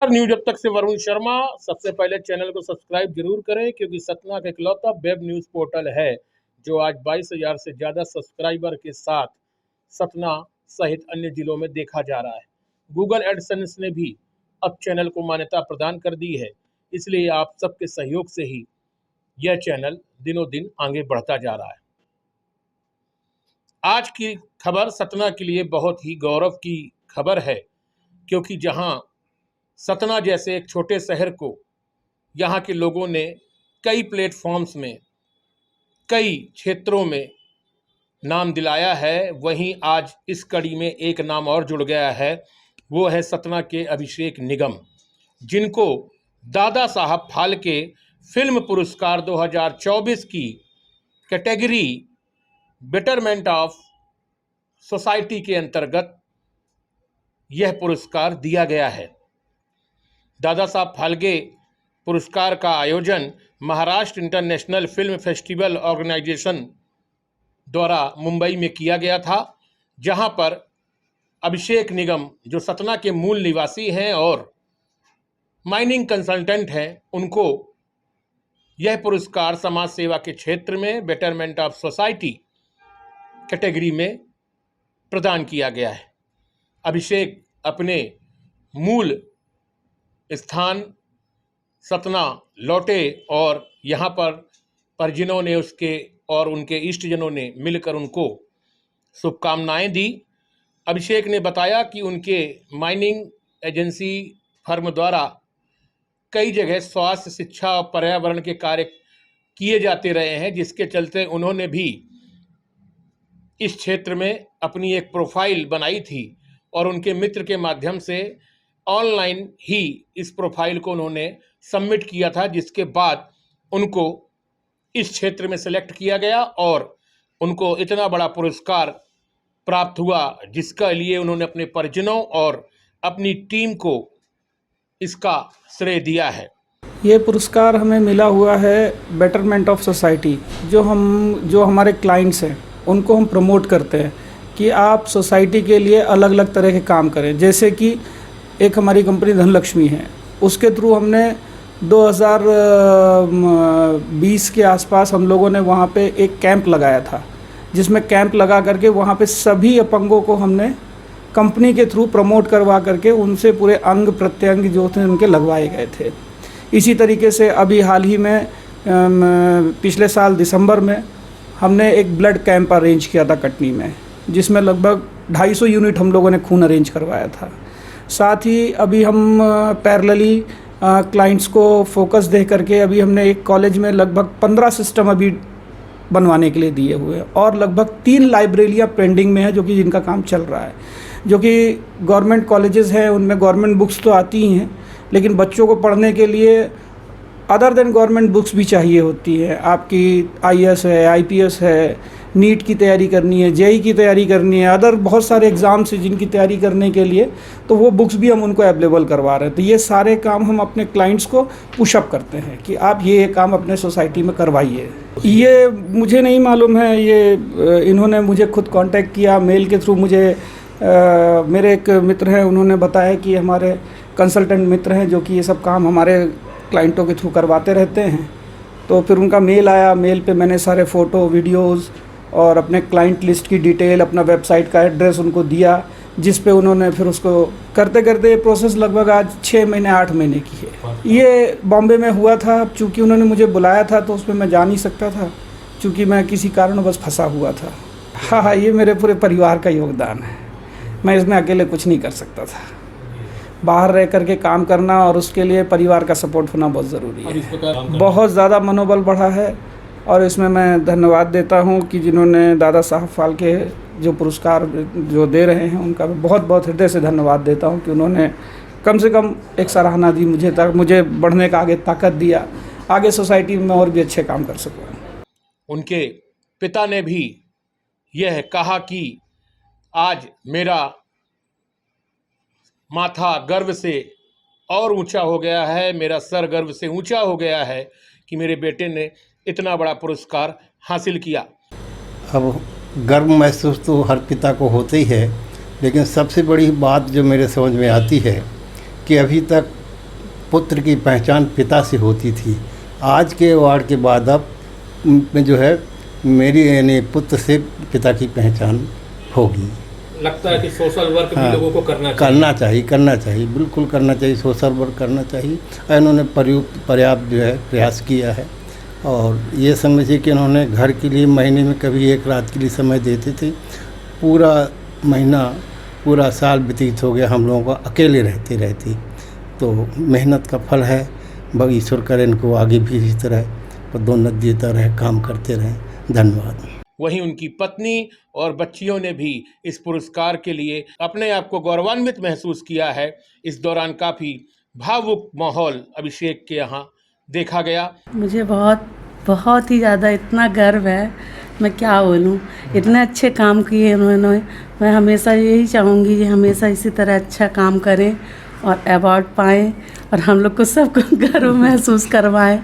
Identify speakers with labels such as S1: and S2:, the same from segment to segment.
S1: नमस्कार, न्यूज अब तक से वरुण शर्मा। सबसे पहले चैनल को सब्सक्राइब जरूर करें क्योंकि सतना का इकलौता वेब न्यूज पोर्टल है जो आज 22,000 से ज्यादा सब्सक्राइबर के साथ सतना सहित अन्य जिलों में देखा जा रहा है। गूगल एडसेंस ने भी अब चैनल को मान्यता प्रदान कर दी है, इसलिए आप सबके सहयोग से ही यह चैनल दिनों दिन आगे बढ़ता जा रहा है। आज की खबर सतना के लिए बहुत ही गौरव की खबर है क्योंकि जहां सतना जैसे एक छोटे शहर को यहाँ के लोगों ने कई प्लेटफॉर्म्स में, कई क्षेत्रों में नाम दिलाया है, वहीं आज इस कड़ी में एक नाम और जुड़ गया है। वो है सतना के अभिषेक निगम, जिनको दादा साहब फाल्के फिल्म पुरस्कार 2024 की कैटेगरी बेटरमेंट ऑफ सोसाइटी के अंतर्गत यह पुरस्कार दिया गया है। दादा साहब फाल्के पुरस्कार का आयोजन Maharashtra international film festival organisation द्वारा मुंबई में किया गया था, जहां पर अभिषेक निगम जो सतना के मूल निवासी हैं और माइनिंग कंसल्टेंट हैं, उनको यह पुरस्कार समाज सेवा के क्षेत्र में बेटरमेंट ऑफ सोसाइटी कैटेगरी में प्रदान किया गया है। अभिषेक अपने मूल स्थान सतना लौटे और यहाँ पर परिजनों ने उसके और उनके इष्टजनों ने मिलकर उनको शुभकामनाएं दी। अभिषेक ने बताया कि उनके माइनिंग एजेंसी फर्म द्वारा कई जगह स्वास्थ्य, शिक्षा और पर्यावरण के कार्य किए जाते रहे हैं, जिसके चलते उन्होंने भी इस क्षेत्र में अपनी एक प्रोफाइल बनाई थी और उनके मित्र के माध्यम से ऑनलाइन ही इस प्रोफाइल को उन्होंने सबमिट किया था, जिसके बाद उनको इस क्षेत्र में सेलेक्ट किया गया और उनको इतना बड़ा पुरस्कार प्राप्त हुआ, जिसका लिए उन्होंने अपने परिजनों और अपनी टीम को इसका श्रेय दिया है।
S2: ये पुरस्कार हमें मिला हुआ है बेटरमेंट ऑफ सोसाइटी। जो हमारे क्लाइंट्स हैं उनको हम प्रमोट करते हैं कि आप सोसाइटी के लिए अलग अलग तरह के काम करें। जैसे कि एक हमारी कंपनी धनलक्ष्मी है, उसके थ्रू हमने 2020 के आसपास हम लोगों ने वहाँ पे एक कैंप लगाया था, जिसमें कैंप लगा करके वहाँ पे सभी अपंगों को हमने कंपनी के थ्रू प्रमोट करवा करके उनसे पूरे अंग प्रत्यंग जो थे उनके लगवाए गए थे। इसी तरीके से अभी हाल ही में पिछले साल दिसंबर में हमने एक ब्लड कैंप अरेंज किया था कटनी में, जिसमें लगभग 250 यूनिट हम लोगों ने खून अरेंज करवाया था। साथ ही अभी हम पैरेलली क्लाइंट्स को फोकस दे करके अभी हमने एक कॉलेज में लगभग 15 सिस्टम अभी बनवाने के लिए दिए हुए हैं और लगभग 3 लाइब्रेरियाँ पेंडिंग में है, जो कि जिनका काम चल रहा है। जो कि गवर्नमेंट कॉलेजेस हैं, उनमें गवर्नमेंट बुक्स तो आती ही हैं, लेकिन बच्चों को पढ़ने के लिए अदर देन गवर्नमेंट बुक्स भी चाहिए होती है। आपकी IAS है, IPS है, नीट की तैयारी करनी है, JEE की तैयारी करनी है, अदर बहुत सारे एग्ज़ाम्स हैं जिनकी तैयारी करने के लिए, तो वो बुक्स भी हम उनको अवेलेबल करवा रहे हैं। तो ये सारे काम हम अपने क्लाइंट्स को पुशअप करते हैं कि आप ये काम अपने सोसाइटी में करवाइए। ये मुझे नहीं मालूम है, ये इन्होंने मुझे खुद कांटेक्ट किया मेल के थ्रू। मुझे मेरे एक मित्र हैं, उन्होंने बताया कि हमारे कंसल्टेंट मित्र हैं जो कि ये सब काम हमारे क्लाइंटों के थ्रू करवाते रहते हैं। तो फिर उनका मेल आया, मेल पे मैंने सारे फ़ोटो, वीडियोज़ और अपने क्लाइंट लिस्ट की डिटेल, अपना वेबसाइट का एड्रेस उनको दिया, जिस पे उन्होंने फिर उसको करते करते ये प्रोसेस लगभग आज 6 महीने 8 महीने की है। ये बॉम्बे में हुआ था, चूँकि उन्होंने मुझे बुलाया था तो उसमें मैं जा नहीं सकता था, चूँकि मैं किसी कारणवश फंसा हुआ था। हाँ, ये मेरे पूरे परिवार का योगदान है, मैं इसमें अकेले कुछ नहीं कर सकता था। बाहर रह करके काम करना और उसके लिए परिवार का सपोर्ट होना बहुत ज़रूरी है। बहुत ज़्यादा मनोबल बढ़ा है और इसमें मैं धन्यवाद देता हूं कि जिन्होंने दादा साहब फाल्के जो पुरस्कार जो दे रहे हैं, उनका मैं बहुत बहुत हृदय से धन्यवाद देता हूं कि उन्होंने कम से कम एक सराहना दी मुझे बढ़ने का आगे ताकत दिया, आगे सोसाइटी में और भी अच्छे काम कर सकूँ।
S1: उनके पिता ने भी यह कहा कि आज मेरा माथा गर्व से और ऊंचा हो गया है, मेरा सर गर्व से ऊंचा हो गया है कि मेरे बेटे ने इतना बड़ा पुरस्कार हासिल किया।
S3: अब गर्व महसूस तो हर पिता को होते ही है, लेकिन सबसे बड़ी बात जो मेरे समझ में आती है कि अभी तक पुत्र की पहचान पिता से होती थी। आज के अवार्ड के बाद अब जो है मेरी यानी पुत्र से पिता की पहचान होगी।
S1: लगता है कि सोशल वर्क भी
S3: हाँ,
S1: लोगों को करना
S3: करना चाहिए, बिल्कुल करना चाहिए, सोशल वर्क करना चाहिए। और इन्होंने पर्याप्त जो है प्रयास किया है और ये समझिए कि इन्होंने घर के लिए महीने में कभी एक रात के लिए समय देते थे। पूरा महीना पूरा साल व्यतीत हो गया हम लोगों को अकेले रहते, तो मेहनत का फल है। भग ईश्वर करे इनको आगे भी इसी तरह पदोन्नति देता रहे, काम करते रहें। धन्यवाद।
S1: वहीं उनकी पत्नी और बच्चियों ने भी इस पुरस्कार के लिए अपने आप को गौरवान्वित महसूस किया है। इस दौरान काफी भावुक माहौल अभिषेक के यहाँ देखा गया।
S4: मुझे बहुत बहुत ही ज़्यादा इतना गर्व है, मैं क्या बोलूँ। इतने अच्छे काम किए उन्होंने। मैं हमेशा यही चाहूँगी कि हमेशा इसी तरह अच्छा काम करें और अवार्ड पाएँ और हम लोग को सबको गर्व महसूस करवाएं,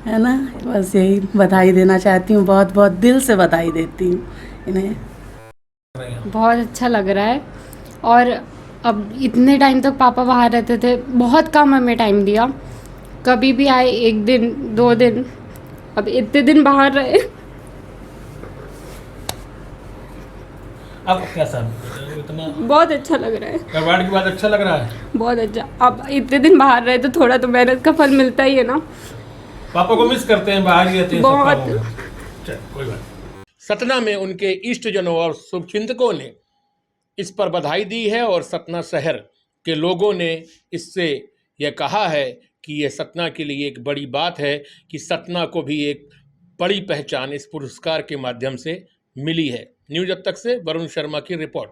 S4: है ना। बस यही बधाई देना चाहती हूँ, बहुत बहुत दिल से बधाई देती हूँ इन्हें।
S5: बहुत अच्छा लग रहा है। और अब इतने टाइम तक पापा बाहर रहते थे, बहुत कम हमें टाइम दिया, कभी भी आए 1 दिन 2 दिन, अब इतने दिन बाहर रहे।
S1: अब कैसा इतना
S5: बहुत अच्छा लग रहा है,
S1: अवार्ड के बाद अच्छा लग रहा है?
S5: बहुत अच्छा। अब इतने दिन बाहर रहे तो थोड़ा तो मेहनत का फल मिलता ही है ना।
S1: पापा को मिस करते हैं, बाहर ही रहते हैं,
S5: बहुत।
S1: सब काम होगा। चल, कोई बात नहीं। सतना में उनके इष्टजनों और शुभचिंतकों ने इस पर बधाई दी है और सतना शहर के लोगों ने इससे यह कहा है कि यह सतना के लिए एक बड़ी बात है कि सतना को भी एक बड़ी पहचान इस पुरस्कार के माध्यम से मिली है। न्यूज़ अब तक से वरुण शर्मा की रिपोर्ट।